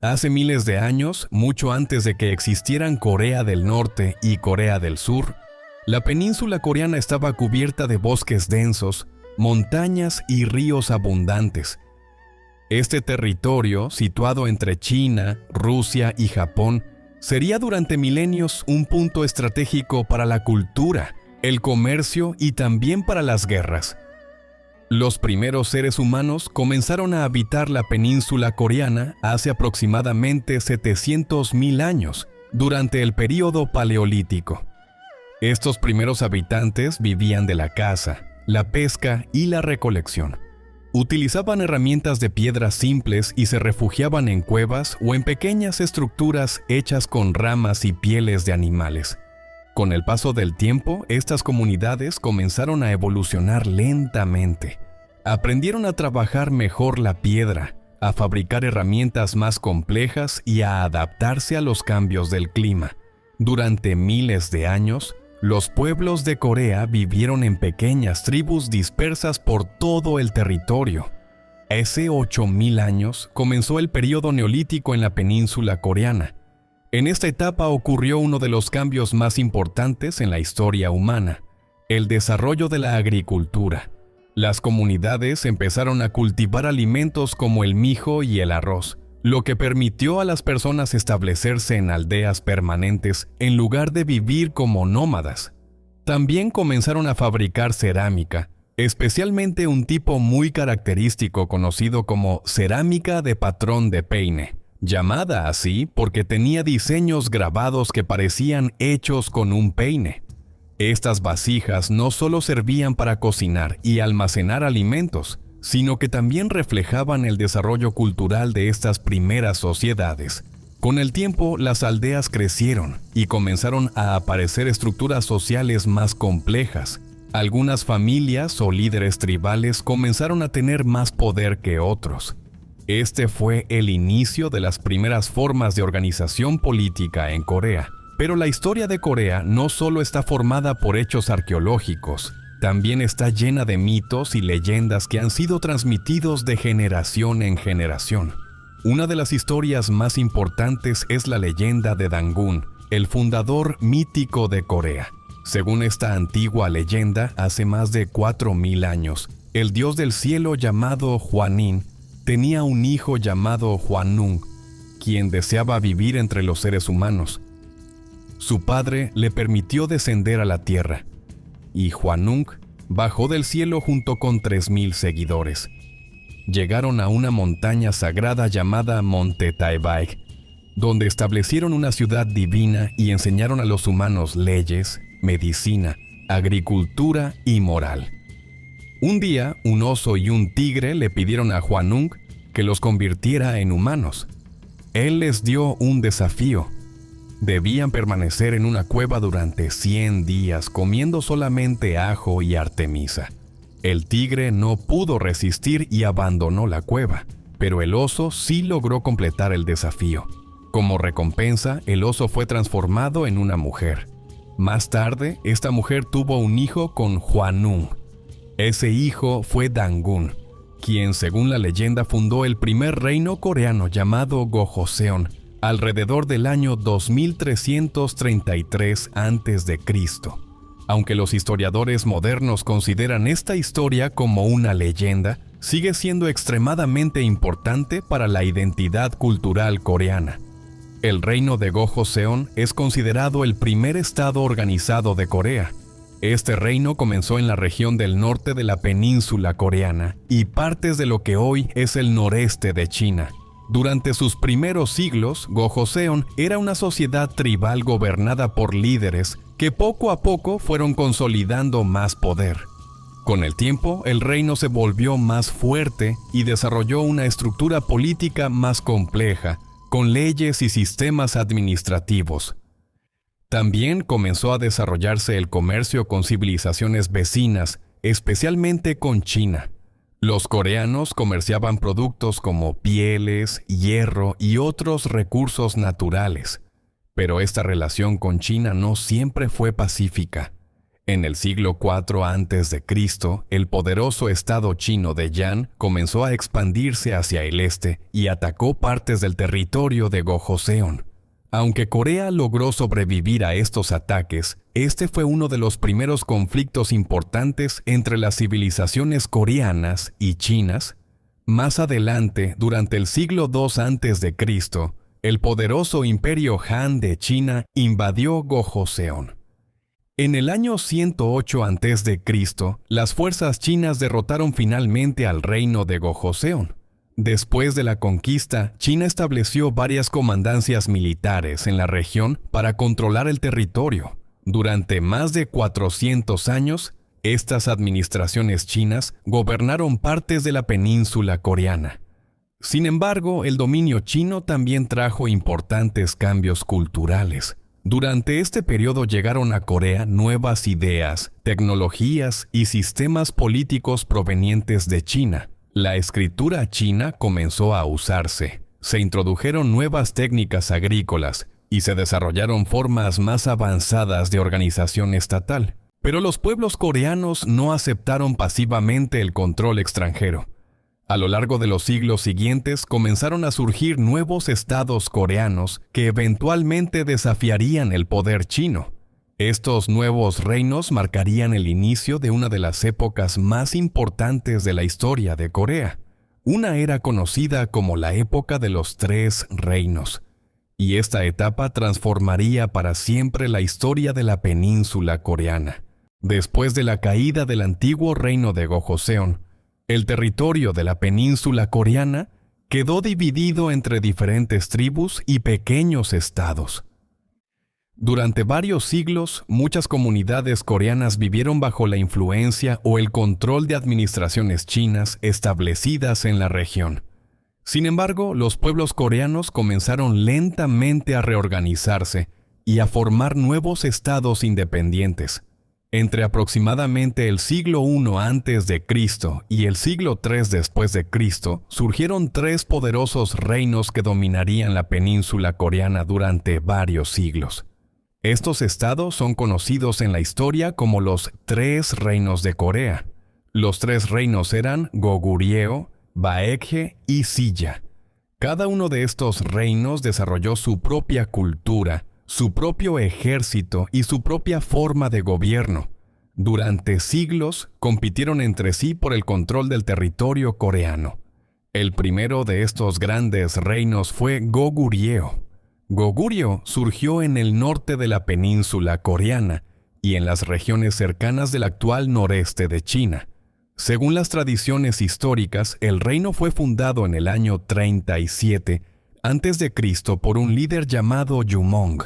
Hace miles de años, mucho antes de que existieran Corea del Norte y Corea del Sur, la península coreana estaba cubierta de bosques densos, montañas y ríos abundantes. Este territorio, situado entre China, Rusia y Japón, sería durante milenios un punto estratégico para la cultura, el comercio y también para las guerras. Los primeros seres humanos comenzaron a habitar la península coreana hace aproximadamente 700.000 años, durante el período paleolítico. Estos primeros habitantes vivían de la caza, la pesca y la recolección. Utilizaban herramientas de piedras simples y se refugiaban en cuevas o en pequeñas estructuras hechas con ramas y pieles de animales. Con el paso del tiempo, estas comunidades comenzaron a evolucionar lentamente. Aprendieron a trabajar mejor la piedra, a fabricar herramientas más complejas y a adaptarse a los cambios del clima. Durante miles de años, los pueblos de Corea vivieron en pequeñas tribus dispersas por todo el territorio. Hace 8.000 años comenzó el período neolítico en la península coreana. En esta etapa ocurrió uno de los cambios más importantes en la historia humana, el desarrollo de la agricultura. Las comunidades empezaron a cultivar alimentos como el mijo y el arroz, lo que permitió a las personas establecerse en aldeas permanentes en lugar de vivir como nómadas. También comenzaron a fabricar cerámica, especialmente un tipo muy característico conocido como cerámica de patrón de peine, llamada así porque tenía diseños grabados que parecían hechos con un peine. Estas vasijas no solo servían para cocinar y almacenar alimentos, sino que también reflejaban el desarrollo cultural de estas primeras sociedades. Con el tiempo, las aldeas crecieron y comenzaron a aparecer estructuras sociales más complejas. Algunas familias o líderes tribales comenzaron a tener más poder que otros. Este fue el inicio de las primeras formas de organización política en Corea. Pero la historia de Corea no solo está formada por hechos arqueológicos, también está llena de mitos y leyendas que han sido transmitidos de generación en generación. Una de las historias más importantes es la leyenda de Dangun, el fundador mítico de Corea. Según esta antigua leyenda, hace más de 4.000 años, el dios del cielo llamado Hwanin tenía un hijo llamado Hwanung, quien deseaba vivir entre los seres humanos. Su padre le permitió descender a la tierra, y Hwanung bajó del cielo junto con 3.000 seguidores. Llegaron a una montaña sagrada llamada Monte Taebaek, donde establecieron una ciudad divina y enseñaron a los humanos leyes, medicina, agricultura y moral. Un día, un oso y un tigre le pidieron a Hwanung que los convirtiera en humanos. Él les dio un desafío. Debían permanecer en una cueva durante 100 días comiendo solamente ajo y artemisa. El tigre no pudo resistir y abandonó la cueva, pero el oso sí logró completar el desafío. Como recompensa, el oso fue transformado en una mujer. Más tarde, esta mujer tuvo un hijo con Hwanung. Ese hijo fue Dangun, quien según la leyenda fundó el primer reino coreano llamado Gojoseon, alrededor del año 2333 a.C. Aunque los historiadores modernos consideran esta historia como una leyenda, sigue siendo extremadamente importante para la identidad cultural coreana. El reino de Gojoseon es considerado el primer estado organizado de Corea. Este reino comenzó en la región del norte de la península coreana y partes de lo que hoy es el noreste de China. Durante sus primeros siglos, Gojoseon era una sociedad tribal gobernada por líderes que poco a poco fueron consolidando más poder. Con el tiempo, el reino se volvió más fuerte y desarrolló una estructura política más compleja, con leyes y sistemas administrativos. También comenzó a desarrollarse el comercio con civilizaciones vecinas, especialmente con China. Los coreanos comerciaban productos como pieles, hierro y otros recursos naturales. Pero esta relación con China no siempre fue pacífica. En el siglo IV a.C., el poderoso estado chino de Yan comenzó a expandirse hacia el este y atacó partes del territorio de Gojoseon. Aunque Corea logró sobrevivir a estos ataques, este fue uno de los primeros conflictos importantes entre las civilizaciones coreanas y chinas. Más adelante, durante el siglo II a.C., el poderoso imperio Han de China invadió Gojoseon. En el año 108 a.C., las fuerzas chinas derrotaron finalmente al reino de Gojoseon. Después de la conquista, China estableció varias comandancias militares en la región para controlar el territorio. Durante más de 400 años, estas administraciones chinas gobernaron partes de la península coreana. Sin embargo, el dominio chino también trajo importantes cambios culturales. Durante este periodo llegaron a Corea nuevas ideas, tecnologías y sistemas políticos provenientes de China. La escritura china comenzó a usarse, se introdujeron nuevas técnicas agrícolas y se desarrollaron formas más avanzadas de organización estatal. Pero los pueblos coreanos no aceptaron pasivamente el control extranjero. A lo largo de los siglos siguientes comenzaron a surgir nuevos estados coreanos que eventualmente desafiarían el poder chino. Estos nuevos reinos marcarían el inicio de una de las épocas más importantes de la historia de Corea, una era conocida como la época de los Tres Reinos, y esta etapa transformaría para siempre la historia de la península coreana. Después de la caída del antiguo reino de Gojoseon, el territorio de la península coreana quedó dividido entre diferentes tribus y pequeños estados. Durante varios siglos, muchas comunidades coreanas vivieron bajo la influencia o el control de administraciones chinas establecidas en la región. Sin embargo, los pueblos coreanos comenzaron lentamente a reorganizarse y a formar nuevos estados independientes. Entre aproximadamente el siglo I a.C. y el siglo III después de Cristo, surgieron tres poderosos reinos que dominarían la península coreana durante varios siglos. Estos estados son conocidos en la historia como los Tres Reinos de Corea. Los tres reinos eran Goguryeo, Baekje y Silla. Cada uno de estos reinos desarrolló su propia cultura, su propio ejército y su propia forma de gobierno. Durante siglos compitieron entre sí por el control del territorio coreano. El primero de estos grandes reinos fue Goguryeo. Goguryeo surgió en el norte de la península coreana y en las regiones cercanas del actual noreste de China. Según las tradiciones históricas, el reino fue fundado en el año 37 a.C. por un líder llamado Jumong.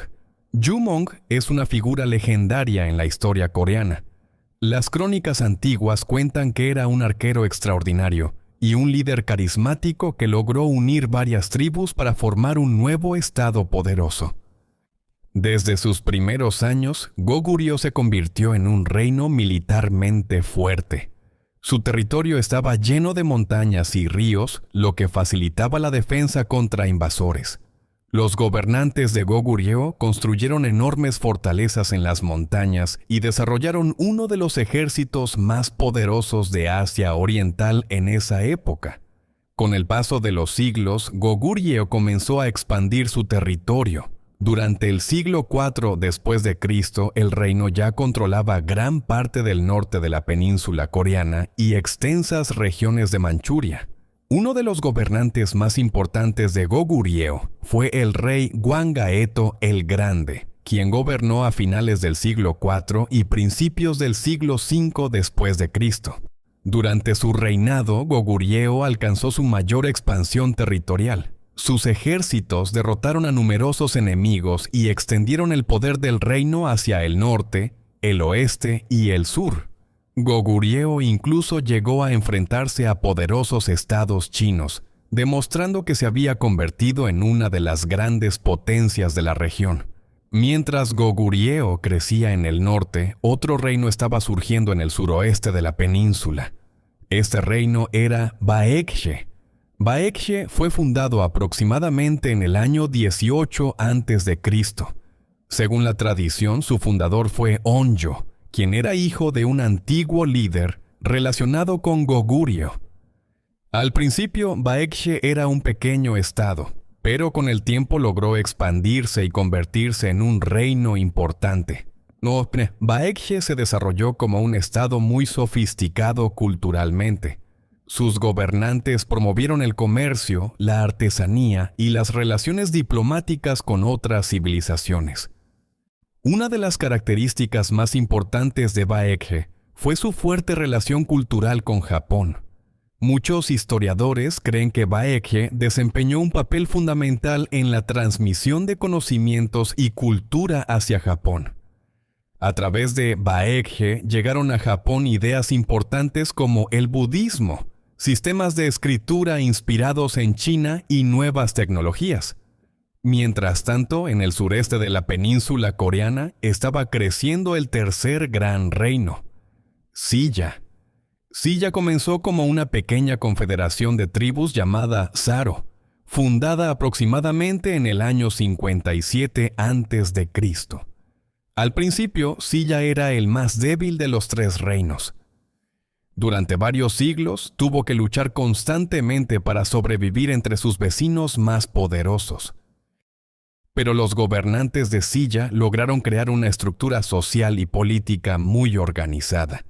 Jumong es una figura legendaria en la historia coreana. Las crónicas antiguas cuentan que era un arquero extraordinario y un líder carismático que logró unir varias tribus para formar un nuevo estado poderoso. Desde sus primeros años, Goguryeo se convirtió en un reino militarmente fuerte. Su territorio estaba lleno de montañas y ríos, lo que facilitaba la defensa contra invasores. Los gobernantes de Goguryeo construyeron enormes fortalezas en las montañas y desarrollaron uno de los ejércitos más poderosos de Asia Oriental en esa época. Con el paso de los siglos, Goguryeo comenzó a expandir su territorio. Durante el siglo IV después de Cristo, el reino ya controlaba gran parte del norte de la península coreana y extensas regiones de Manchuria. Uno de los gobernantes más importantes de Goguryeo fue el rey Hwanggaeto el Grande, quien gobernó a finales del siglo IV y principios del siglo V después de Cristo. Durante su reinado, Goguryeo alcanzó su mayor expansión territorial. Sus ejércitos derrotaron a numerosos enemigos y extendieron el poder del reino hacia el norte, el oeste y el sur. Goguryeo incluso llegó a enfrentarse a poderosos estados chinos, demostrando que se había convertido en una de las grandes potencias de la región. Mientras Goguryeo crecía en el norte, otro reino estaba surgiendo en el suroeste de la península. Este reino era Baekje. Baekje fue fundado aproximadamente en el año 18 a.C. Según la tradición, su fundador fue Onjo, quien era hijo de un antiguo líder relacionado con Goguryeo. Al principio, Baekje era un pequeño estado, pero con el tiempo logró expandirse y convertirse en un reino importante. Baekje se desarrolló como un estado muy sofisticado culturalmente. Sus gobernantes promovieron el comercio, la artesanía y las relaciones diplomáticas con otras civilizaciones. Una de las características más importantes de Baekje fue su fuerte relación cultural con Japón. Muchos historiadores creen que Baekje desempeñó un papel fundamental en la transmisión de conocimientos y cultura hacia Japón. A través de Baekje llegaron a Japón ideas importantes como el budismo, sistemas de escritura inspirados en China y nuevas tecnologías. Mientras tanto, en el sureste de la península coreana estaba creciendo el tercer gran reino, Silla. Silla comenzó como una pequeña confederación de tribus llamada Saro, fundada aproximadamente en el año 57 a.C. Al principio, Silla era el más débil de los tres reinos. Durante varios siglos, tuvo que luchar constantemente para sobrevivir entre sus vecinos más poderosos. Pero los gobernantes de Silla lograron crear una estructura social y política muy organizada.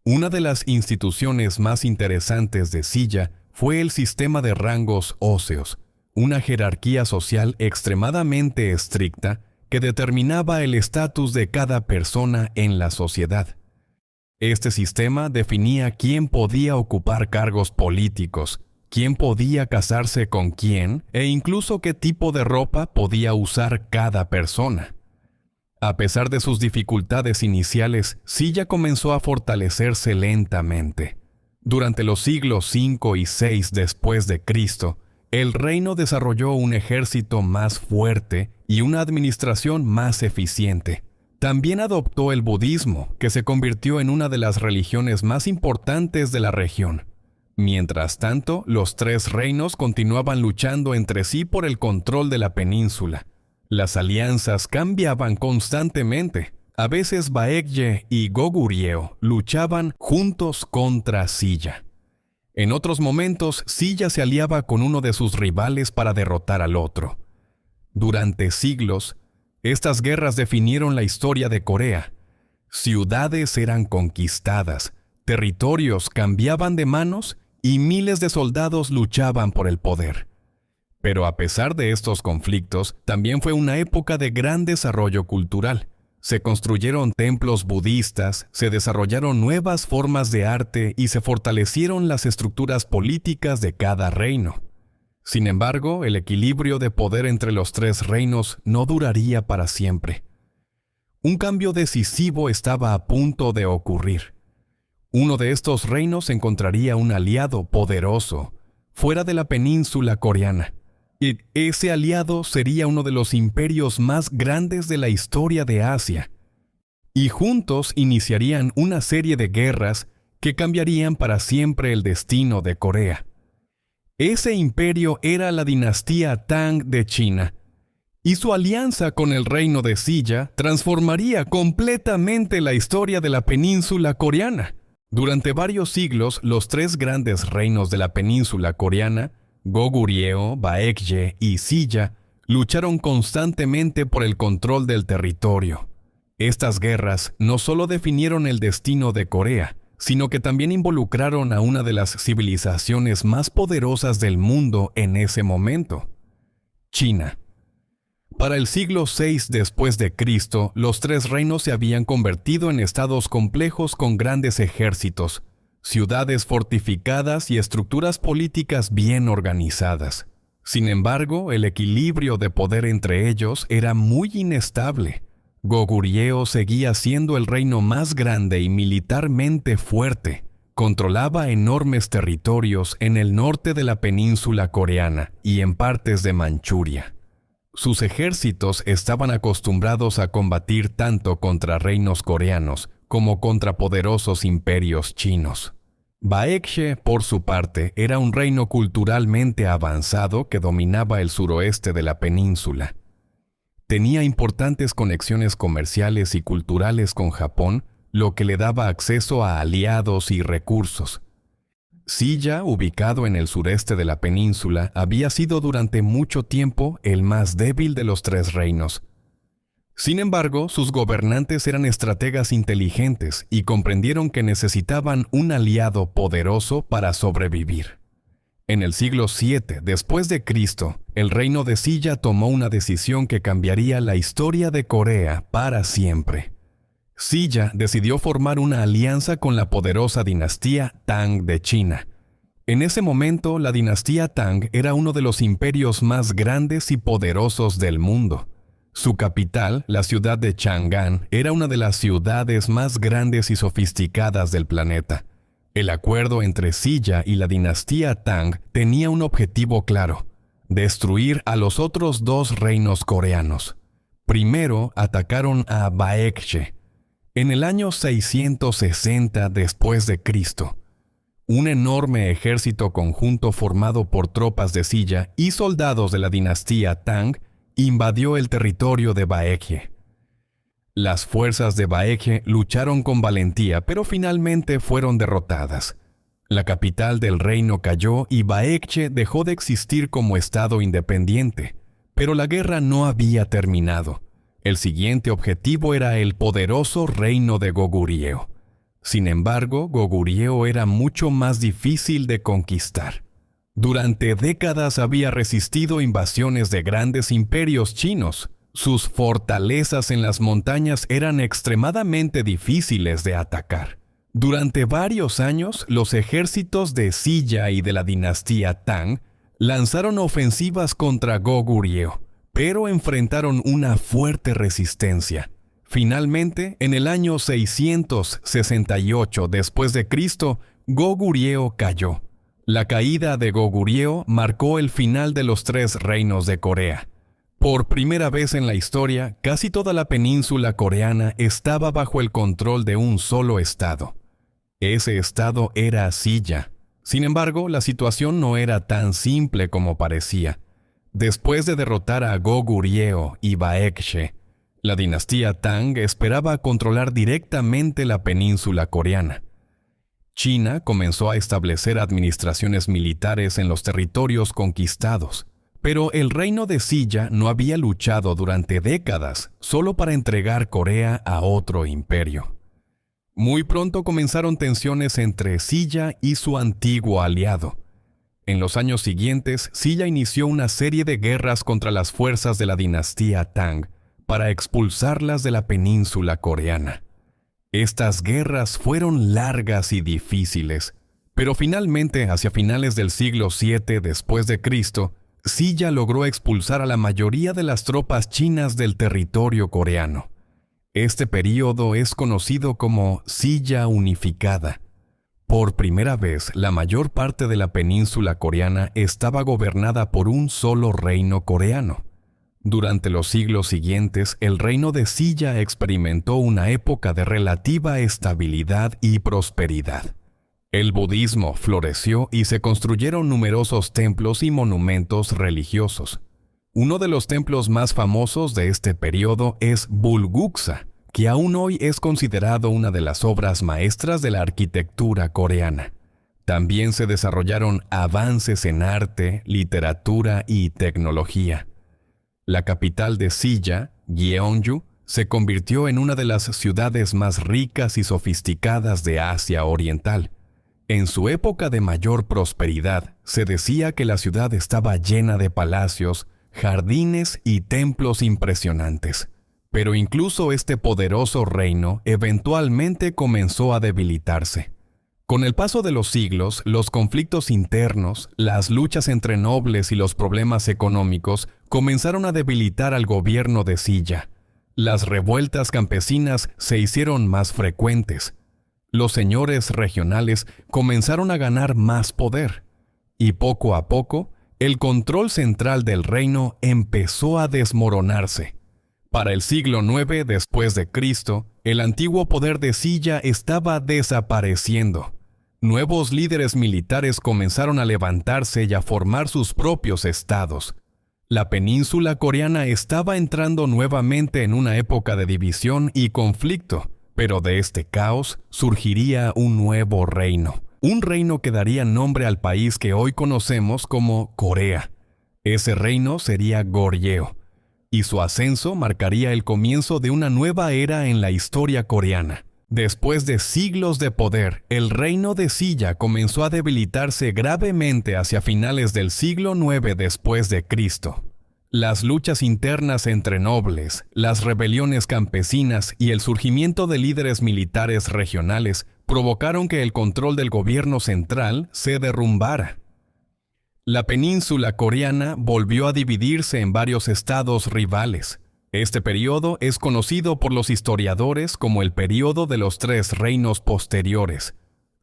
Una de las instituciones más interesantes de Silla fue el sistema de rangos óseos, una jerarquía social extremadamente estricta que determinaba el estatus de cada persona en la sociedad. Este sistema definía quién podía ocupar cargos políticos, quién podía casarse con quién e incluso qué tipo de ropa podía usar cada persona. A pesar de sus dificultades iniciales, Silla comenzó a fortalecerse lentamente. Durante los siglos V y VI después de Cristo, el reino desarrolló un ejército más fuerte y una administración más eficiente. También adoptó el budismo, que se convirtió en una de las religiones más importantes de la región. Mientras tanto, los tres reinos continuaban luchando entre sí por el control de la península. Las alianzas cambiaban constantemente. A veces Baekje y Goguryeo luchaban juntos contra Silla. En otros momentos, Silla se aliaba con uno de sus rivales para derrotar al otro. Durante siglos, estas guerras definieron la historia de Corea. Ciudades eran conquistadas, territorios cambiaban de manos y miles de soldados luchaban por el poder. Pero a pesar de estos conflictos, también fue una época de gran desarrollo cultural. Se construyeron templos budistas, se desarrollaron nuevas formas de arte y se fortalecieron las estructuras políticas de cada reino. Sin embargo, el equilibrio de poder entre los tres reinos no duraría para siempre. Un cambio decisivo estaba a punto de ocurrir. Uno de estos reinos encontraría un aliado poderoso fuera de la península coreana. Y ese aliado sería uno de los imperios más grandes de la historia de Asia. Y juntos iniciarían una serie de guerras que cambiarían para siempre el destino de Corea. Ese imperio era la dinastía Tang de China, y su alianza con el reino de Silla transformaría completamente la historia de la península coreana. Durante varios siglos, los tres grandes reinos de la península coreana, Goguryeo, Baekje y Silla, lucharon constantemente por el control del territorio. Estas guerras no solo definieron el destino de Corea, sino que también involucraron a una de las civilizaciones más poderosas del mundo en ese momento, China. Para el siglo VI después de Cristo, los tres reinos se habían convertido en estados complejos con grandes ejércitos, ciudades fortificadas y estructuras políticas bien organizadas. Sin embargo, el equilibrio de poder entre ellos era muy inestable. Goguryeo seguía siendo el reino más grande y militarmente fuerte. Controlaba enormes territorios en el norte de la península coreana y en partes de Manchuria. Sus ejércitos estaban acostumbrados a combatir tanto contra reinos coreanos como contra poderosos imperios chinos. Baekje, por su parte, era un reino culturalmente avanzado que dominaba el suroeste de la península. Tenía importantes conexiones comerciales y culturales con Japón, lo que le daba acceso a aliados y recursos. Silla, ubicado en el sureste de la península, había sido durante mucho tiempo el más débil de los tres reinos. Sin embargo, sus gobernantes eran estrategas inteligentes y comprendieron que necesitaban un aliado poderoso para sobrevivir. En el siglo VII después de Cristo, el reino de Silla tomó una decisión que cambiaría la historia de Corea para siempre. Silla decidió formar una alianza con la poderosa dinastía Tang de China. En ese momento, la dinastía Tang era uno de los imperios más grandes y poderosos del mundo. Su capital, la ciudad de Chang'an, era una de las ciudades más grandes y sofisticadas del planeta. El acuerdo entre Silla y la dinastía Tang tenía un objetivo claro: destruir a los otros dos reinos coreanos. Primero atacaron a Baekje. En el año 660 después de Cristo, un enorme ejército conjunto formado por tropas de Silla y soldados de la dinastía Tang invadió el territorio de Baekje. Las fuerzas de Baekje lucharon con valentía, pero finalmente fueron derrotadas. La capital del reino cayó y Baekje dejó de existir como estado independiente, pero la guerra no había terminado. El siguiente objetivo era el poderoso reino de Goguryeo. Sin embargo, Goguryeo era mucho más difícil de conquistar. Durante décadas había resistido invasiones de grandes imperios chinos. Sus fortalezas en las montañas eran extremadamente difíciles de atacar. Durante varios años, los ejércitos de Silla y de la dinastía Tang lanzaron ofensivas contra Goguryeo, pero enfrentaron una fuerte resistencia. Finalmente, en el año 668 después de Cristo, Goguryeo cayó. La caída de Goguryeo marcó el final de los tres reinos de Corea. Por primera vez en la historia, casi toda la península coreana estaba bajo el control de un solo estado. Ese estado era Silla. Sin embargo, la situación no era tan simple como parecía. Después de derrotar a Goguryeo y Baekje, la dinastía Tang esperaba controlar directamente la península coreana. China comenzó a establecer administraciones militares en los territorios conquistados, pero el reino de Silla no había luchado durante décadas solo para entregar Corea a otro imperio. Muy pronto comenzaron tensiones entre Silla y su antiguo aliado. En los años siguientes, Silla inició una serie de guerras contra las fuerzas de la dinastía Tang para expulsarlas de la península coreana. Estas guerras fueron largas y difíciles, pero finalmente, hacia finales del siglo VII después de Cristo, Silla logró expulsar a la mayoría de las tropas chinas del territorio coreano. Este período es conocido como Silla unificada. Por primera vez, la mayor parte de la península coreana estaba gobernada por un solo reino coreano. Durante los siglos siguientes, el reino de Silla experimentó una época de relativa estabilidad y prosperidad. El budismo floreció y se construyeron numerosos templos y monumentos religiosos. Uno de los templos más famosos de este periodo es Bulguksa, que aún hoy es considerado una de las obras maestras de la arquitectura coreana. También se desarrollaron avances en arte, literatura y tecnología. La capital de Silla, Gyeongju, se convirtió en una de las ciudades más ricas y sofisticadas de Asia Oriental. En su época de mayor prosperidad, se decía que la ciudad estaba llena de palacios, jardines y templos impresionantes. Pero incluso este poderoso reino eventualmente comenzó a debilitarse. Con el paso de los siglos, los conflictos internos, las luchas entre nobles y los problemas económicos comenzaron a debilitar al gobierno de Silla. Las revueltas campesinas se hicieron más frecuentes. Los señores regionales comenzaron a ganar más poder. Y poco a poco, el control central del reino empezó a desmoronarse. Para el siglo IX después de Cristo, el antiguo poder de Silla estaba desapareciendo. Nuevos líderes militares comenzaron a levantarse y a formar sus propios estados. La península coreana estaba entrando nuevamente en una época de división y conflicto, Pero de este caos surgiría un nuevo reino. Un reino que daría nombre al país que hoy conocemos como Corea. Ese reino sería Goryeo, y su ascenso marcaría el comienzo de una nueva era en la historia coreana. Después de siglos de poder, el reino de Silla comenzó a debilitarse gravemente hacia finales del siglo IX después de Cristo. Las luchas internas entre nobles, las rebeliones campesinas y el surgimiento de líderes militares regionales provocaron que el control del gobierno central se derrumbara. La península coreana volvió a dividirse en varios estados rivales. Este periodo es conocido por los historiadores como el periodo de los tres reinos posteriores.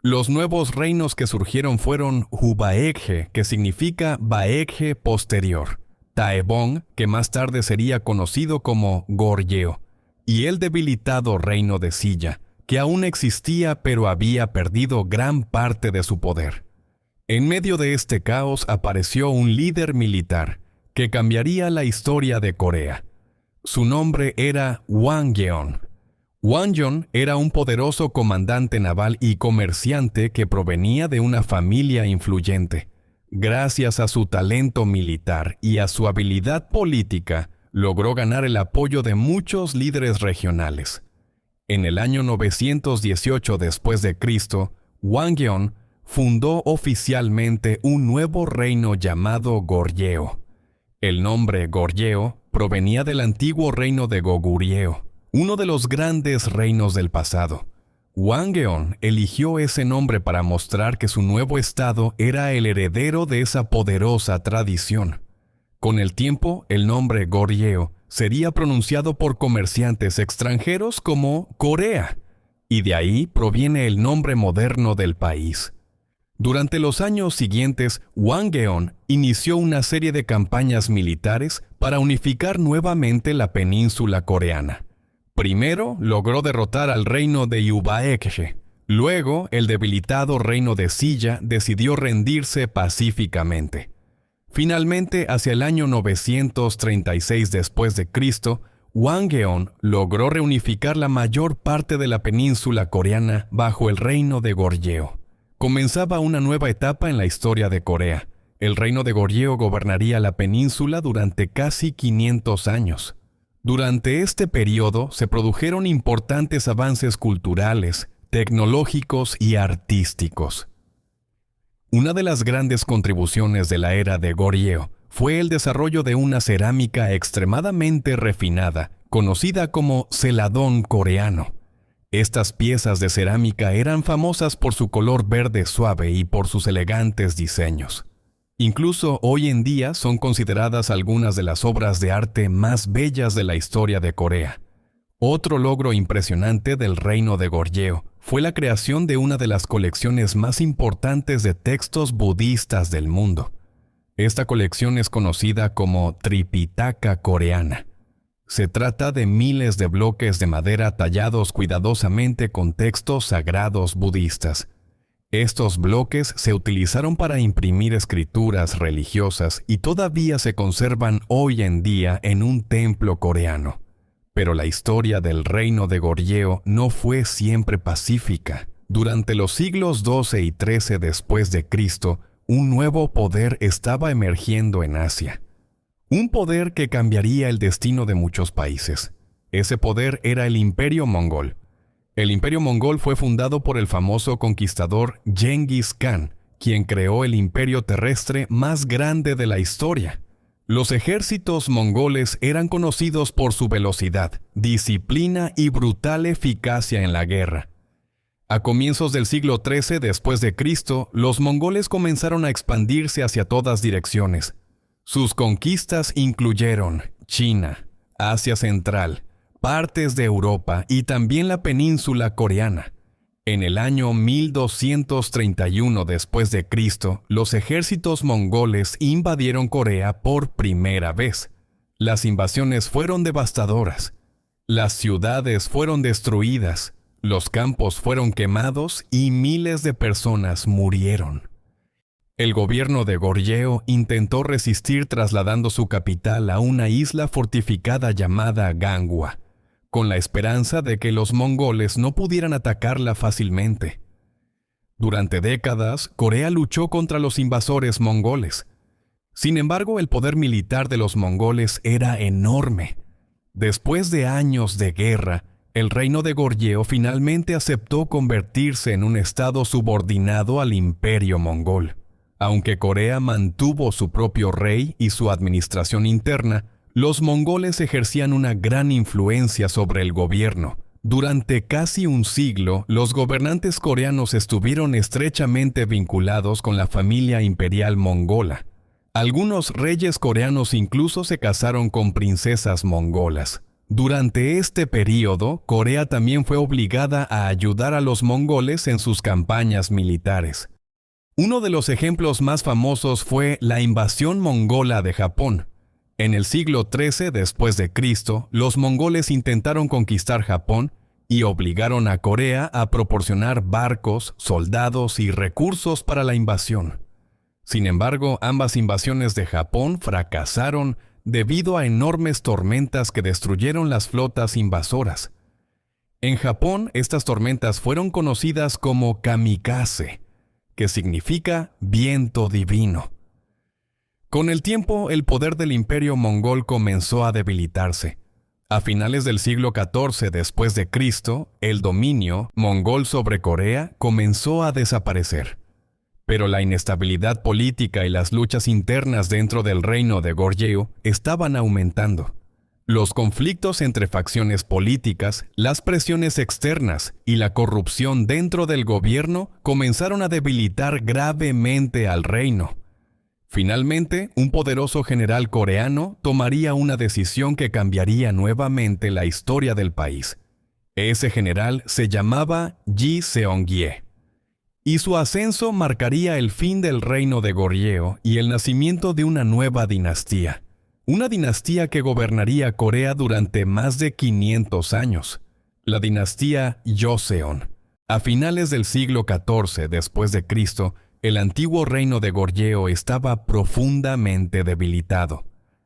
Los nuevos reinos que surgieron fueron Hwabanghae, que significa Baekje posterior, Taebong, que más tarde sería conocido como Goryeo, y el debilitado reino de Silla, que aún existía pero había perdido gran parte de su poder. En medio de este caos apareció un líder militar que cambiaría la historia de Corea. Su nombre era Hwangjeon. Hwangjeon era un poderoso comandante naval y comerciante que provenía de una familia influyente. Gracias a su talento militar y a su habilidad política, logró ganar el apoyo de muchos líderes regionales. En el año 918 después de Cristo, Hwangjeon fundó oficialmente un nuevo reino llamado Goryeo. El nombre Goryeo provenía del antiguo reino de Goguryeo, uno de los grandes reinos del pasado. Hwangjeon eligió ese nombre para mostrar que su nuevo estado era el heredero de esa poderosa tradición. Con el tiempo, el nombre Goryeo sería pronunciado por comerciantes extranjeros como Corea, y de ahí proviene el nombre moderno del país. Durante los años siguientes, Hwangjeon inició una serie de campañas militares para unificar nuevamente la península coreana. Primero, logró derrotar al reino de Hwabanghae. Luego, el debilitado reino de Silla decidió rendirse pacíficamente. Finalmente, hacia el año 936 después de Cristo, Hwangjeon logró reunificar la mayor parte de la península coreana bajo el reino de Goryeo. Comenzaba una nueva etapa en la historia de Corea. El reino de Goryeo gobernaría la península durante casi 500 años. Durante este periodo se produjeron importantes avances culturales, tecnológicos y artísticos. Una de las grandes contribuciones de la era de Goryeo fue el desarrollo de una cerámica extremadamente refinada, conocida como celadón coreano. Estas piezas de cerámica eran famosas por su color verde suave y por sus elegantes diseños. Incluso hoy en día son consideradas algunas de las obras de arte más bellas de la historia de Corea. Otro logro impresionante del reino de Goryeo fue la creación de una de las colecciones más importantes de textos budistas del mundo. Esta colección es conocida como Tripitaka coreana. Se trata de miles de bloques de madera tallados cuidadosamente con textos sagrados budistas. Estos bloques se utilizaron para imprimir escrituras religiosas y todavía se conservan hoy en día en un templo coreano. Pero la historia del reino de Goryeo no fue siempre pacífica. Durante los siglos XII y XIII después de Cristo, un nuevo poder estaba emergiendo en Asia. Un poder que cambiaría el destino de muchos países. Ese poder era el Imperio Mongol. El Imperio Mongol fue fundado por el famoso conquistador Genghis Khan, quien creó el imperio terrestre más grande de la historia. Los ejércitos mongoles eran conocidos por su velocidad, disciplina y brutal eficacia en la guerra. A comienzos del siglo XIII después de Cristo, los mongoles comenzaron a expandirse hacia todas direcciones. Sus conquistas incluyeron China, Asia Central, partes de Europa y también la península coreana. En el año 1231 después de Cristo, los ejércitos mongoles invadieron Corea por primera vez. Las invasiones fueron devastadoras. Las ciudades fueron destruidas, los campos fueron quemados y miles de personas murieron. El gobierno de Goryeo intentó resistir trasladando su capital a una isla fortificada llamada Gangwon. con la esperanza de que los mongoles no pudieran atacarla fácilmente. Durante décadas, Corea luchó contra los invasores mongoles. Sin embargo, el poder militar de los mongoles era enorme. Después de años de guerra, el reino de Goryeo finalmente aceptó convertirse en un estado subordinado al imperio mongol. Aunque Corea mantuvo su propio rey y su administración interna, los mongoles ejercían una gran influencia sobre el gobierno. Durante casi un siglo, los gobernantes coreanos estuvieron estrechamente vinculados con la familia imperial mongola. Algunos reyes coreanos incluso se casaron con princesas mongolas. Durante este período, Corea también fue obligada a ayudar a los mongoles en sus campañas militares. Uno de los ejemplos más famosos fue la invasión mongola de Japón. En el siglo XIII después de Cristo, los mongoles intentaron conquistar Japón y obligaron a Corea a proporcionar barcos, soldados y recursos para la invasión. Sin embargo, ambas invasiones de Japón fracasaron debido a enormes tormentas que destruyeron las flotas invasoras. En Japón, estas tormentas fueron conocidas como kamikaze, que significa viento divino. Con el tiempo, el poder del imperio mongol comenzó a debilitarse. A finales del siglo XIV después de Cristo, el dominio mongol sobre Corea comenzó a desaparecer. Pero la inestabilidad política y las luchas internas dentro del reino de Goryeo estaban aumentando. Los conflictos entre facciones políticas, las presiones externas y la corrupción dentro del gobierno comenzaron a debilitar gravemente al reino. Finalmente, un poderoso general coreano tomaría una decisión que cambiaría nuevamente la historia del país. Ese general se llamaba Ji Seong-gye. Y su ascenso marcaría el fin del reino de Goryeo y el nacimiento de una nueva dinastía. Una dinastía que gobernaría Corea durante más de 500 años. La dinastía Joseon. A finales del siglo XIV después de Cristo, el antiguo reino de Goryeo estaba profundamente debilitado.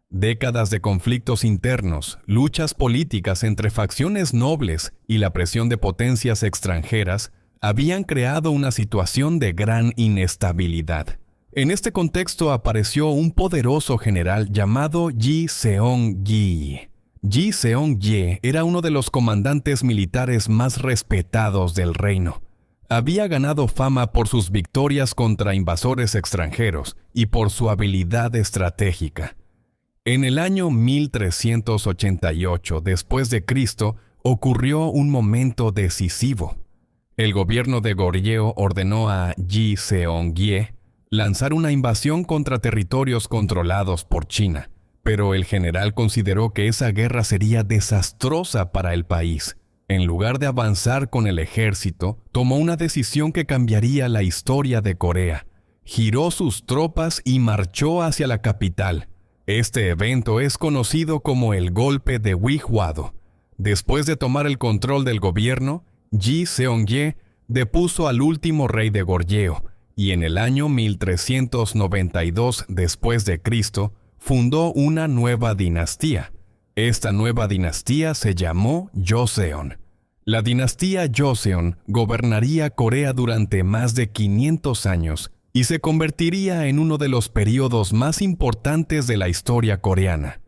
Décadas de conflictos internos, luchas políticas entre facciones nobles y la presión de potencias extranjeras habían creado una situación de gran inestabilidad. En este contexto apareció un poderoso general llamado Ji Seong-gye. Ji Seong-gye era uno de los comandantes militares más respetados del reino. Había ganado fama por sus victorias contra invasores extranjeros y por su habilidad estratégica. En el año 1388 después de Cristo ocurrió un momento decisivo. El gobierno de Goryeo ordenó a Ji Seong-gye lanzar una invasión contra territorios controlados por China, pero el general consideró que esa guerra sería desastrosa para el país. En lugar de avanzar con el ejército, tomó una decisión que cambiaría la historia de Corea. Giró sus tropas y marchó hacia la capital. Este evento es conocido como el Golpe de Wigwado. Después de tomar el control del gobierno, Ji Seong-gye depuso al último rey de Goryeo y en el año 1392 después de Cristo fundó una nueva dinastía. Esta nueva dinastía se llamó Joseon. La dinastía Joseon gobernaría Corea durante más de 500 años y se convertiría en uno de los periodos más importantes de la historia coreana.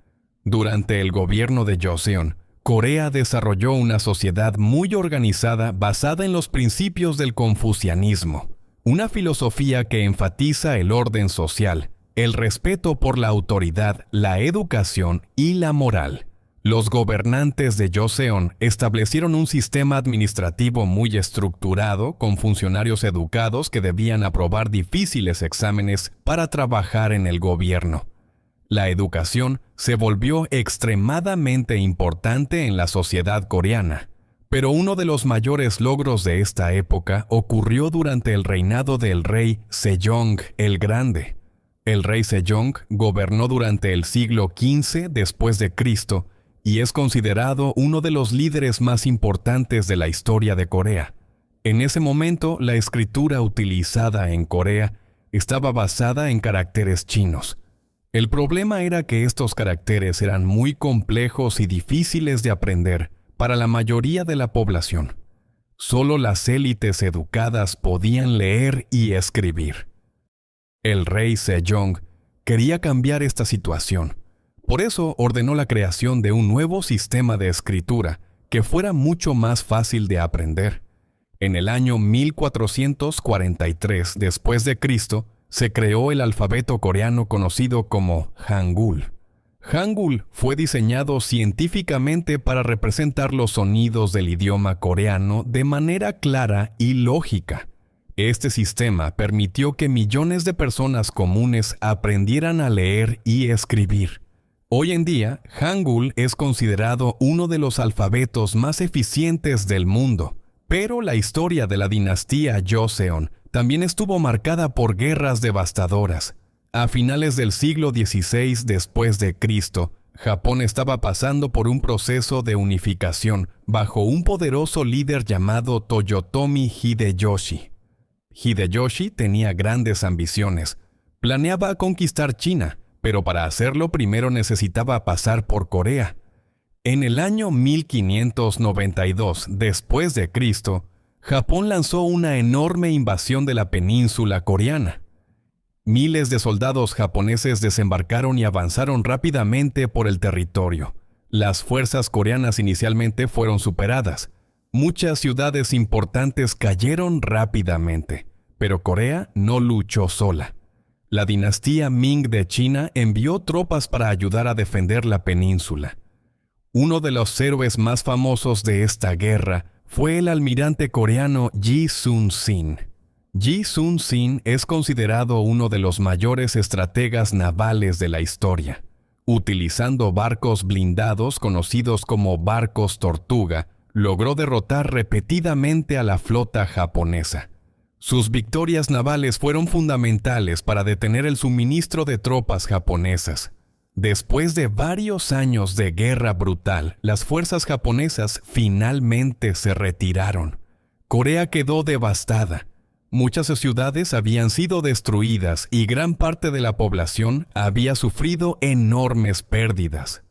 Durante el gobierno de Joseon, Corea desarrolló una sociedad muy organizada basada en los principios del confucianismo, una filosofía que enfatiza el orden social, el respeto por la autoridad, la educación y la moral. Los gobernantes de Joseon establecieron un sistema administrativo muy estructurado con funcionarios educados que debían aprobar difíciles exámenes para trabajar en el gobierno. La educación se volvió extremadamente importante en la sociedad coreana, pero uno de los mayores logros de esta época ocurrió durante el reinado del rey Sejong el Grande. El rey Sejong gobernó durante el siglo XV después de Cristo y es considerado uno de los líderes más importantes de la historia de Corea. En ese momento, la escritura utilizada en Corea estaba basada en caracteres chinos. El problema era que estos caracteres eran muy complejos y difíciles de aprender, para la mayoría de la población. Solo las élites educadas podían leer y escribir. El rey Sejong quería cambiar esta situación. Por eso ordenó la creación de un nuevo sistema de escritura que fuera mucho más fácil de aprender. En el año 1443 después de Cristo, se creó el alfabeto coreano conocido como Hangul. Hangul fue diseñado científicamente para representar los sonidos del idioma coreano de manera clara y lógica. Este sistema permitió que millones de personas comunes aprendieran a leer y escribir. Hoy en día, Hangul es considerado uno de los alfabetos más eficientes del mundo, pero la historia de la dinastía Joseon también estuvo marcada por guerras devastadoras. A finales del siglo XVI después de Cristo, Japón estaba pasando por un proceso de unificación bajo un poderoso líder llamado Toyotomi Hideyoshi. Hideyoshi tenía grandes ambiciones. Planeaba conquistar China, pero para hacerlo primero necesitaba pasar por Corea. En el año 1592 después de Cristo, Japón lanzó una enorme invasión de la península coreana. Miles de soldados japoneses desembarcaron y avanzaron rápidamente por el territorio. Las fuerzas coreanas inicialmente fueron superadas. Muchas ciudades importantes cayeron rápidamente, pero Corea no luchó sola. La dinastía Ming de China envió tropas para ayudar a defender la península. Uno de los héroes más famosos de esta guerra fue el almirante coreano Yi Sun-sin. Yi Sun-sin es considerado uno de los mayores estrategas navales de la historia. Utilizando barcos blindados conocidos como barcos tortuga, logró derrotar repetidamente a la flota japonesa. Sus victorias navales fueron fundamentales para detener el suministro de tropas japonesas. Después de varios años de guerra brutal, las fuerzas japonesas finalmente se retiraron. Corea quedó devastada. Muchas ciudades habían sido destruidas y gran parte de la población había sufrido enormes pérdidas.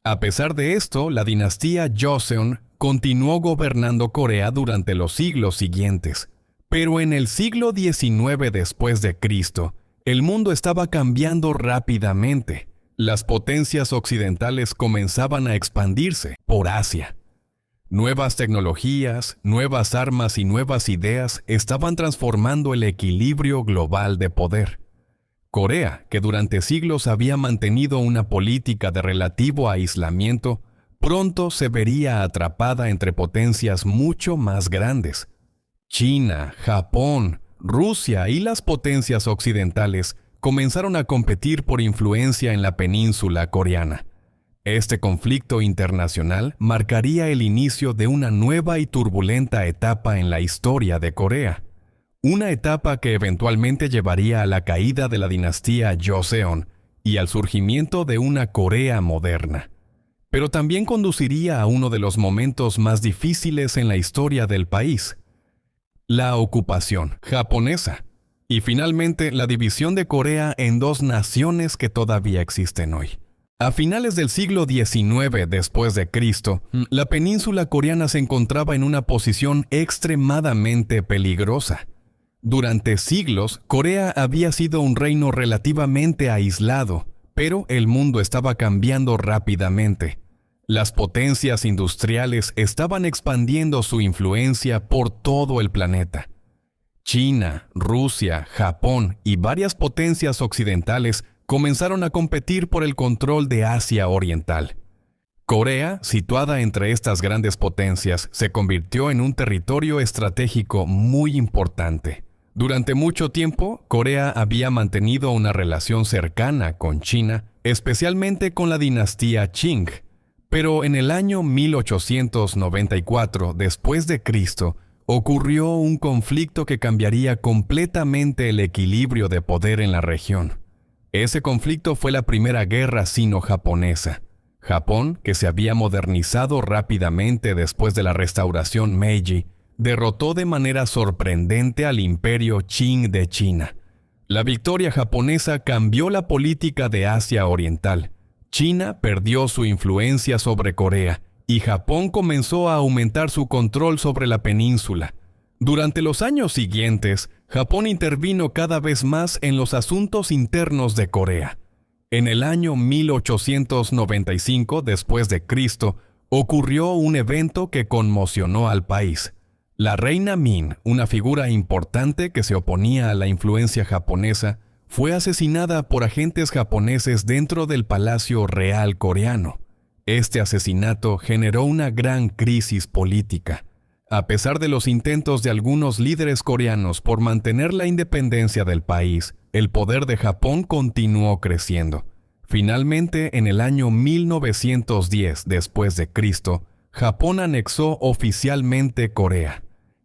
A pesar de esto, la dinastía Joseon continuó gobernando Corea durante los siglos siguientes. Pero en el siglo XIX después de Cristo, el mundo estaba cambiando rápidamente. Las potencias occidentales comenzaban a expandirse por Asia. Nuevas tecnologías, nuevas armas y nuevas ideas estaban transformando el equilibrio global de poder. Corea, que durante siglos había mantenido una política de relativo aislamiento, pronto se vería atrapada entre potencias mucho más grandes. China, Japón, Rusia y las potencias occidentales comenzaron a competir por influencia en la península coreana. Este conflicto internacional marcaría el inicio de una nueva y turbulenta etapa en la historia de Corea. Una etapa que eventualmente llevaría a la caída de la dinastía Joseon y al surgimiento de una Corea moderna. Pero también conduciría a uno de los momentos más difíciles en la historia del país: la ocupación japonesa, y finalmente la división de Corea en dos naciones que todavía existen hoy. A finales del siglo XIX después de Cristo, la península coreana se encontraba en una posición extremadamente peligrosa. Durante siglos, Corea había sido un reino relativamente aislado, pero el mundo estaba cambiando rápidamente. Las potencias industriales estaban expandiendo su influencia por todo el planeta. China, Rusia, Japón y varias potencias occidentales comenzaron a competir por el control de Asia Oriental. Corea, situada entre estas grandes potencias, se convirtió en un territorio estratégico muy importante. Durante mucho tiempo, Corea había mantenido una relación cercana con China, especialmente con la dinastía Qing. Pero en el año 1894 después de Cristo, ocurrió un conflicto que cambiaría completamente el equilibrio de poder en la región. Ese conflicto fue la Primera Guerra Sino-Japonesa. Japón, que se había modernizado rápidamente después de la restauración Meiji, derrotó de manera sorprendente al imperio Qing de China. La victoria japonesa cambió la política de Asia Oriental. China perdió su influencia sobre Corea y Japón comenzó a aumentar su control sobre la península. Durante los años siguientes, Japón intervino cada vez más en los asuntos internos de Corea. En el año 1895 después de Cristo, ocurrió un evento que conmocionó al país. La reina Min, una figura importante que se oponía a la influencia japonesa, fue asesinada por agentes japoneses dentro del Palacio Real coreano. Este asesinato generó una gran crisis política. A pesar de los intentos de algunos líderes coreanos por mantener la independencia del país, el poder de Japón continuó creciendo. Finalmente, en el año 1910 después de Cristo, Japón anexó oficialmente Corea.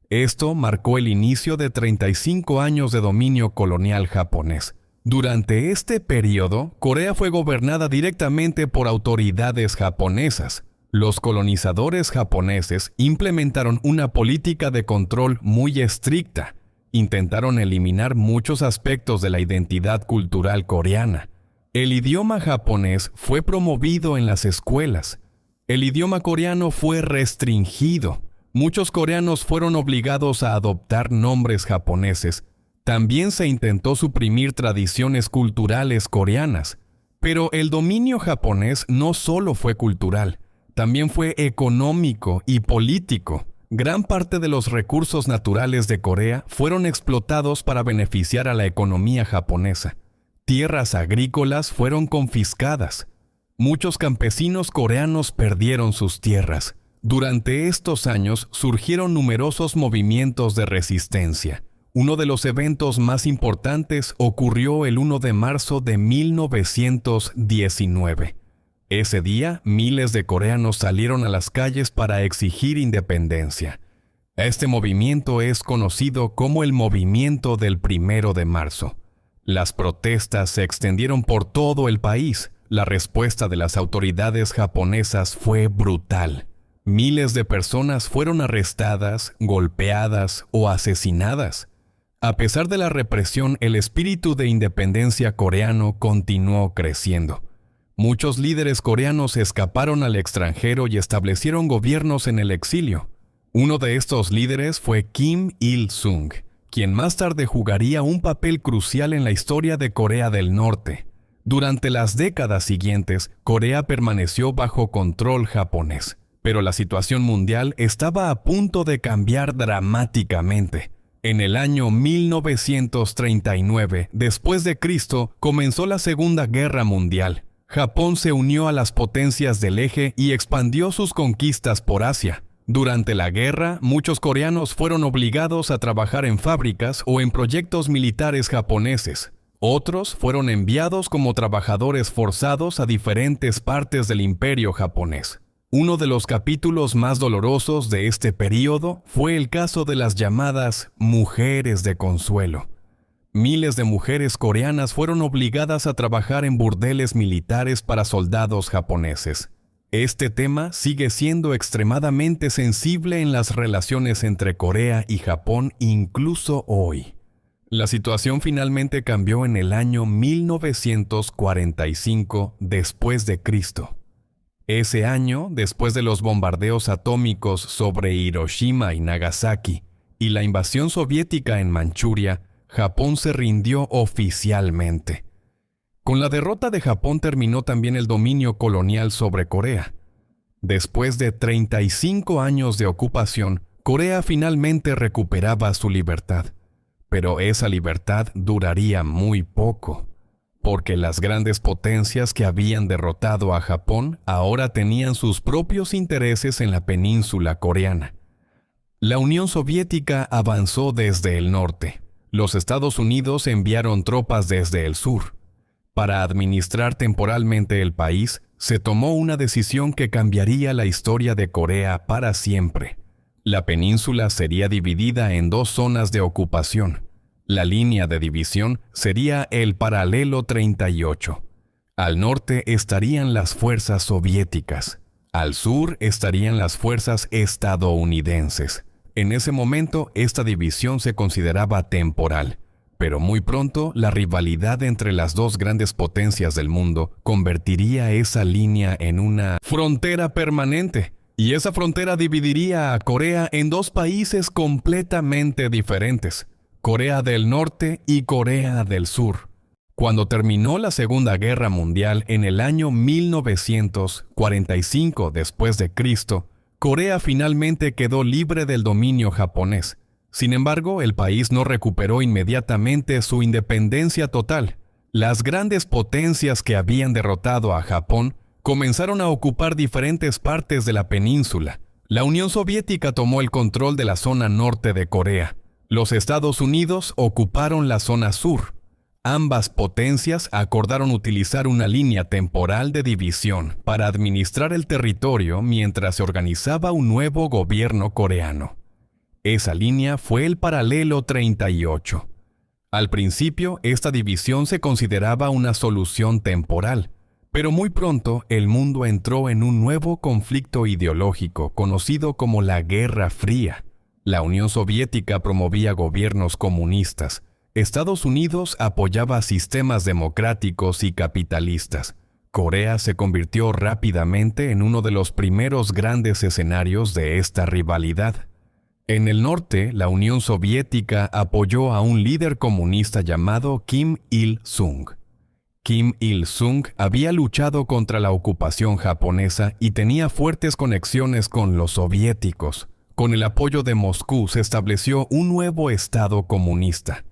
Esto marcó el inicio de 35 años de dominio colonial japonés. Durante este periodo, Corea fue gobernada directamente por autoridades japonesas. Los colonizadores japoneses implementaron una política de control muy estricta. Intentaron eliminar muchos aspectos de la identidad cultural coreana. El idioma japonés fue promovido en las escuelas. El idioma coreano fue restringido. Muchos coreanos fueron obligados a adoptar nombres japoneses. También se intentó suprimir tradiciones culturales coreanas. Pero el dominio japonés no solo fue cultural, también fue económico y político. Gran parte de los recursos naturales de Corea fueron explotados para beneficiar a la economía japonesa. Tierras agrícolas fueron confiscadas. Muchos campesinos coreanos perdieron sus tierras. Durante estos años surgieron numerosos movimientos de resistencia. Uno de los eventos más importantes ocurrió el 1 de marzo de 1919. Ese día, miles de coreanos salieron a las calles para exigir independencia. Este movimiento es conocido como el Movimiento del 1 de marzo. Las protestas se extendieron por todo el país. La respuesta de las autoridades japonesas fue brutal. Miles de personas fueron arrestadas, golpeadas o asesinadas. A pesar de la represión, el espíritu de independencia coreano continuó creciendo. Muchos líderes coreanos escaparon al extranjero y establecieron gobiernos en el exilio. Uno de estos líderes fue Kim Il-sung, quien más tarde jugaría un papel crucial en la historia de Corea del Norte. Durante las décadas siguientes, Corea permaneció bajo control japonés, pero la situación mundial estaba a punto de cambiar dramáticamente. En el año 1939, después de Cristo, comenzó la Segunda Guerra Mundial. Japón se unió a las potencias del eje y expandió sus conquistas por Asia. Durante la guerra, muchos coreanos fueron obligados a trabajar en fábricas o en proyectos militares japoneses. Otros fueron enviados como trabajadores forzados a diferentes partes del imperio japonés. Uno de los capítulos más dolorosos de este período fue el caso de las llamadas mujeres de consuelo. Miles de mujeres coreanas fueron obligadas a trabajar en burdeles militares para soldados japoneses. Este tema sigue siendo extremadamente sensible en las relaciones entre Corea y Japón incluso hoy. La situación finalmente cambió en el año 1945 después de Cristo. Ese año, después de los bombardeos atómicos sobre Hiroshima y Nagasaki y la invasión soviética en Manchuria, Japón se rindió oficialmente. Con la derrota de Japón terminó también el dominio colonial sobre Corea. Después de 35 años de ocupación, Corea finalmente recuperaba su libertad. Pero esa libertad duraría muy poco, porque las grandes potencias que habían derrotado a Japón ahora tenían sus propios intereses en la península coreana. La Unión Soviética avanzó desde el norte. Los Estados Unidos enviaron tropas desde el sur. Para administrar temporalmente el país, se tomó una decisión que cambiaría la historia de Corea para siempre. La península sería dividida en dos zonas de ocupación. La línea de división sería el paralelo 38. Al norte estarían las fuerzas soviéticas. Al sur estarían las fuerzas estadounidenses. En ese momento, esta división se consideraba temporal, pero muy pronto la rivalidad entre las dos grandes potencias del mundo convertiría esa línea en una frontera permanente, Y esa frontera dividiría a Corea en dos países completamente diferentes, Corea del Norte y Corea del Sur. Cuando terminó la Segunda Guerra Mundial en el año 1945 después de Cristo, Corea finalmente quedó libre del dominio japonés. Sin embargo, el país no recuperó inmediatamente su independencia total. Las grandes potencias que habían derrotado a Japón comenzaron a ocupar diferentes partes de la península. La Unión Soviética tomó el control de la zona norte de Corea. Los Estados Unidos ocuparon la zona sur. Ambas potencias acordaron utilizar una línea temporal de división para administrar el territorio mientras se organizaba un nuevo gobierno coreano. Esa línea fue el Paralelo 38. Al principio, esta división se consideraba una solución temporal, pero muy pronto el mundo entró en un nuevo conflicto ideológico conocido como la Guerra Fría. La Unión Soviética promovía gobiernos comunistas. Estados Unidos apoyaba sistemas democráticos y capitalistas. Corea se convirtió rápidamente en uno de los primeros grandes escenarios de esta rivalidad. En el norte, la Unión Soviética apoyó a un líder comunista llamado Kim Il-sung. Kim Il-sung había luchado contra la ocupación japonesa y tenía fuertes conexiones con los soviéticos. Con el apoyo de Moscú se estableció un nuevo estado comunista.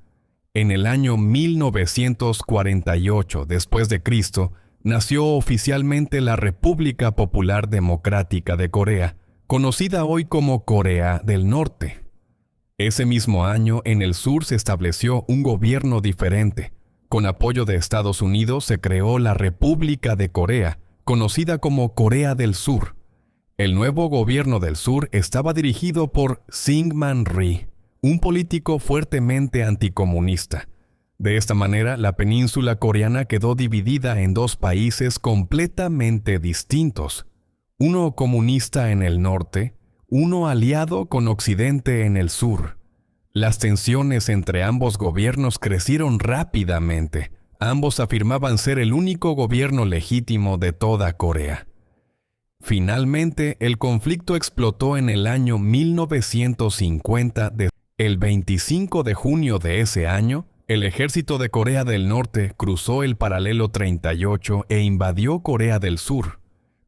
En el año 1948 después de Cristo, nació oficialmente la República Popular Democrática de Corea, conocida hoy como Corea del Norte. Ese mismo año, en el sur se estableció un gobierno diferente. Con apoyo de Estados Unidos se creó la República de Corea, conocida como Corea del Sur. El nuevo gobierno del sur estaba dirigido por Syngman Rhee, un político fuertemente anticomunista. De esta manera, la península coreana quedó dividida en dos países completamente distintos. Uno comunista en el norte, uno aliado con Occidente en el sur. Las tensiones entre ambos gobiernos crecieron rápidamente. Ambos afirmaban ser el único gobierno legítimo de toda Corea. Finalmente, el conflicto explotó en el año 1950. El 25 de junio de ese año, el ejército de Corea del Norte cruzó el Paralelo 38 e invadió Corea del Sur.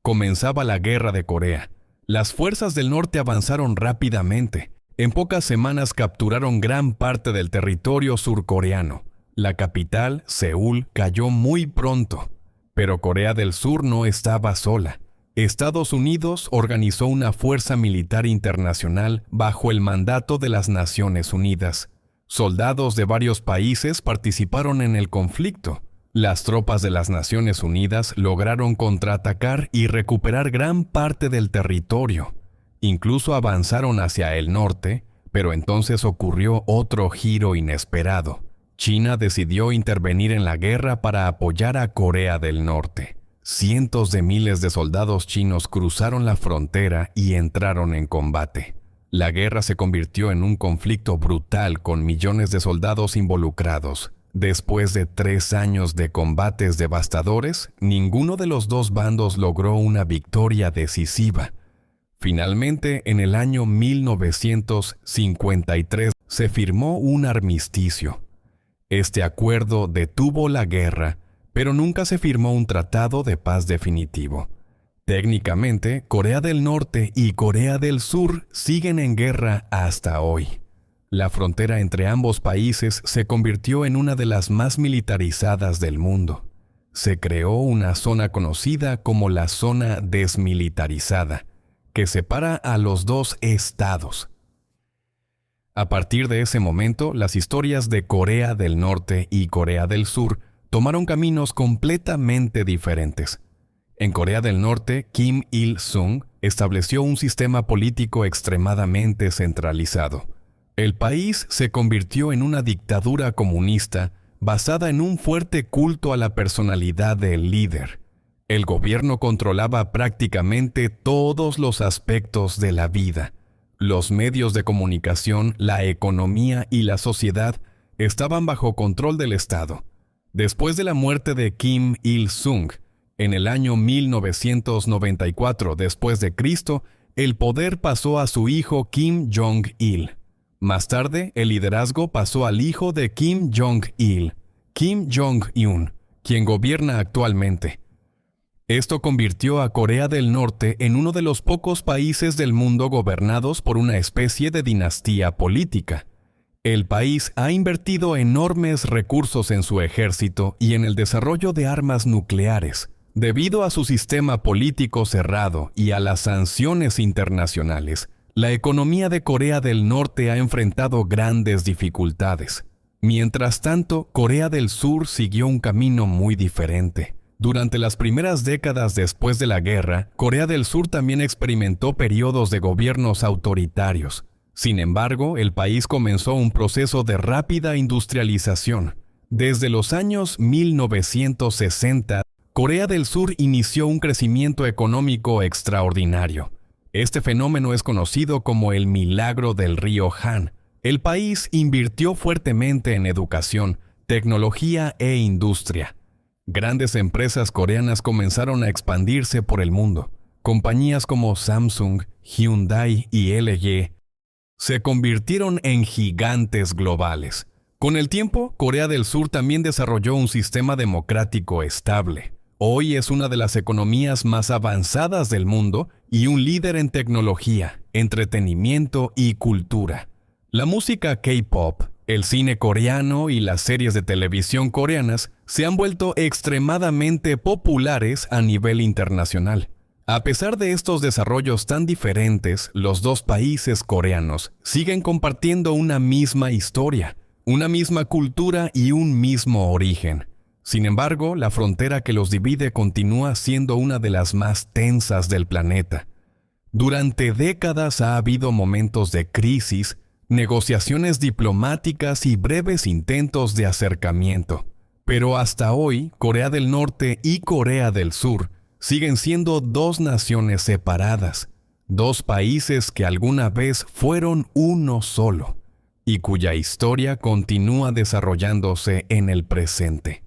Comenzaba la Guerra de Corea. Las fuerzas del norte avanzaron rápidamente. En pocas semanas capturaron gran parte del territorio surcoreano. La capital, Seúl, cayó muy pronto. Pero Corea del Sur no estaba sola. Estados Unidos organizó una fuerza militar internacional bajo el mandato de las Naciones Unidas. Soldados de varios países participaron en el conflicto. Las tropas de las Naciones Unidas lograron contraatacar y recuperar gran parte del territorio. Incluso avanzaron hacia el norte, pero entonces ocurrió otro giro inesperado. China decidió intervenir en la guerra para apoyar a Corea del Norte. Cientos de miles de soldados chinos cruzaron la frontera y entraron en combate. La guerra se convirtió en un conflicto brutal con millones de soldados involucrados. Después de 3 años de combates devastadores, ninguno de los dos bandos logró una victoria decisiva. Finalmente, en el año 1953, se firmó un armisticio. Este acuerdo detuvo la guerra, pero nunca se firmó un tratado de paz definitivo. Técnicamente, Corea del Norte y Corea del Sur siguen en guerra hasta hoy. La frontera entre ambos países se convirtió en una de las más militarizadas del mundo. Se creó una zona conocida como la zona desmilitarizada, que separa a los dos estados. A partir de ese momento, las historias de Corea del Norte y Corea del Sur tomaron caminos completamente diferentes. En Corea del Norte, Kim Il-sung estableció un sistema político extremadamente centralizado. El país se convirtió en una dictadura comunista basada en un fuerte culto a la personalidad del líder. El gobierno controlaba prácticamente todos los aspectos de la vida. Los medios de comunicación, la economía y la sociedad estaban bajo control del Estado. Después de la muerte de Kim Il-sung, en el año 1994 después de Cristo, el poder pasó a su hijo Kim Jong-il. Más tarde, el liderazgo pasó al hijo de Kim Jong-il, Kim Jong-un, quien gobierna actualmente. Esto convirtió a Corea del Norte en uno de los pocos países del mundo gobernados por una especie de dinastía política. El país ha invertido enormes recursos en su ejército y en el desarrollo de armas nucleares. Debido a su sistema político cerrado y a las sanciones internacionales, la economía de Corea del Norte ha enfrentado grandes dificultades. Mientras tanto, Corea del Sur siguió un camino muy diferente. Durante las primeras décadas después de la guerra, Corea del Sur también experimentó periodos de gobiernos autoritarios. Sin embargo, el país comenzó un proceso de rápida industrialización. Desde los años 1960, Corea del Sur inició un crecimiento económico extraordinario. Este fenómeno es conocido como el milagro del río Han. El país invirtió fuertemente en educación, tecnología e industria. Grandes empresas coreanas comenzaron a expandirse por el mundo. Compañías como Samsung, Hyundai y LG se convirtieron en gigantes globales. Con el tiempo, Corea del Sur también desarrolló un sistema democrático estable. Hoy es una de las economías más avanzadas del mundo y un líder en tecnología, entretenimiento y cultura. La música K-pop, el cine coreano y las series de televisión coreanas se han vuelto extremadamente populares a nivel internacional. A pesar de estos desarrollos tan diferentes, los dos países coreanos siguen compartiendo una misma historia, una misma cultura y un mismo origen. Sin embargo, la frontera que los divide continúa siendo una de las más tensas del planeta. Durante décadas ha habido momentos de crisis, negociaciones diplomáticas y breves intentos de acercamiento. Pero hasta hoy, Corea del Norte y Corea del Sur siguen siendo dos naciones separadas, dos países que alguna vez fueron uno solo, y cuya historia continúa desarrollándose en el presente.